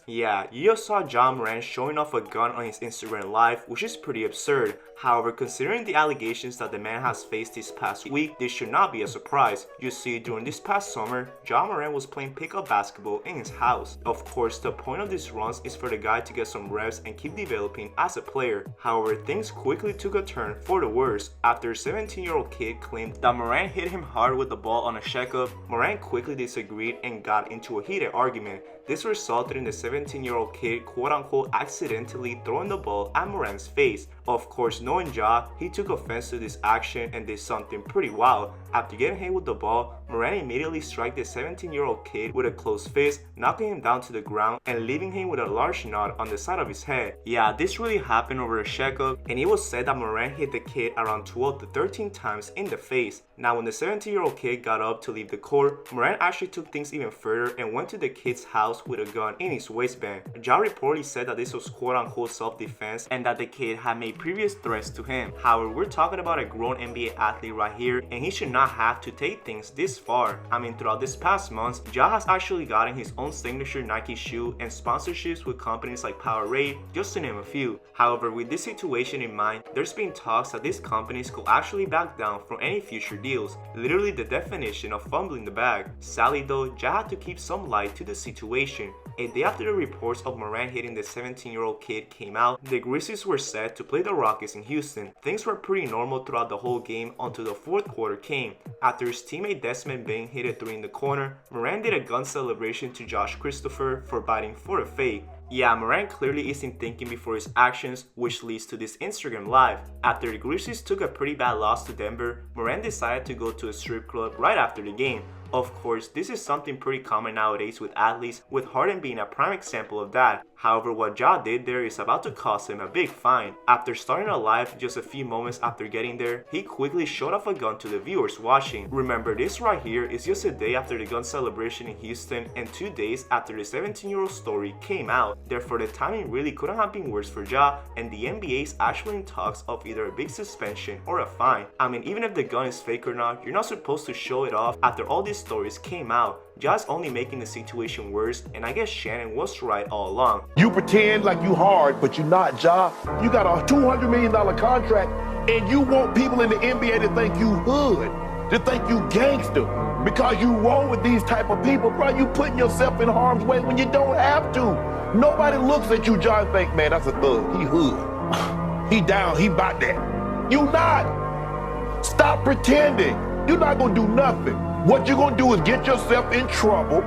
Yeah, you just saw Ja Morant showing off a gun on his Instagram live, which is pretty absurd. However, considering the allegations that the man has faced this past week, this should not be a surprise. You see, during this past summer, Ja Morant was playing pickup basketball in his house. Of course, the point of these runs is for the guy to get some reps and keep developing as a player. However, things quickly took a turn for the worse after a 17-year-old kid claimed that Morant hit him hard with the ball on a checkup. Morant quickly disagreed and got into a heated argument. This resulted in the 17-year-old kid quote-unquote accidentally throwing the ball at Morant's face. Of course, knowing Ja, he took offense to this action and did something pretty wild. After getting hit with the ball, Morant immediately struck the 17-year-old kid with a closed fist, knocking him down to the ground and leaving him with a large knot on the side of his head. Yeah, this really happened over a checkup, and it was said that Morant hit the kid around 12 to 13 times in the face. Now, when the 17-year-old kid got up to leave the court, Morant actually took things even further and went to the kid's house with a gun in his waistband. Ja reportedly said that this was quote-unquote self-defense and that the kid had made previous threats to him. However, we're talking about a grown NBA athlete right here, and he should not have to take things this far. I mean, throughout this past months, Ja has actually gotten his own signature Nike shoe and sponsorships with companies like Powerade, just to name a few. However, with this situation in mind, there's been talks that these companies could actually back down from any future deals. Literally the definition of fumbling the bag. Sadly though, Ja had to keep some light to the situation. A day after the reports of Morant hitting the 17-year-old kid came out, the Grizzlies were set to play the Rockets in Houston. Things were pretty normal throughout the whole game until the fourth quarter came. After his teammate Desmond Bain hit a three in the corner, Morant did a gun celebration to Josh Christopher for biting for a fade. Yeah, Morant clearly isn't thinking before his actions, which leads to this Instagram live. After the Grizzlies took a pretty bad loss to Denver, Morant decided to go to a strip club right after the game. Of course, this is something pretty common nowadays with athletes, with Harden being a prime example of that. However, what Ja did there is about to cost him a big fine. After starting a live just a few moments after getting there, he quickly showed off a gun to the viewers watching. Remember, this right here is just a day after the gun celebration in Houston and 2 days after the 17-year-old story came out. Therefore, the timing really couldn't have been worse for Ja, and the NBA is actually in talks of either a big suspension or a fine. I mean, even if the gun is fake or not, you're not supposed to show it off after all these stories came out. Ja's only making the situation worse, and I guess Shannon was right all along. You pretend like you hard, but you not, Ja. You got a $200 million contract, and you want people in the NBA to think you hood, to think you gangster, because you roll with these type of people, bro. You putting yourself in harm's way when you don't have to. Nobody looks at you, Ja, and think, man, that's a thug. He hood. He down, he about that. You not. Stop pretending. You're not gonna do nothing. What you're gonna do is get yourself in trouble,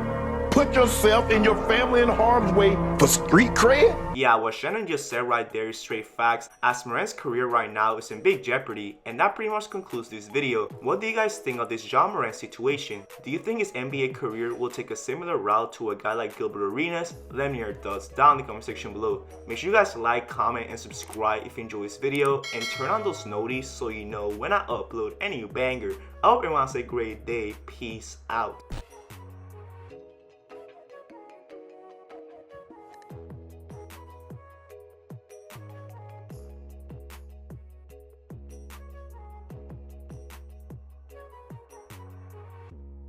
put yourself and your family in harm's way for street cred? Yeah, what Shannon just said right there is straight facts, as Morant's career right now is in big jeopardy, and that pretty much concludes this video. What do you guys think of this Ja Morant situation? Do you think his NBA career will take a similar route to a guy like Gilbert Arenas? Let me know your thoughts down in the comment section below. Make sure you guys like, comment, and subscribe if you enjoy this video, and turn on those notifications so you know when I upload any new banger. I hope everyone has a great day. Peace out.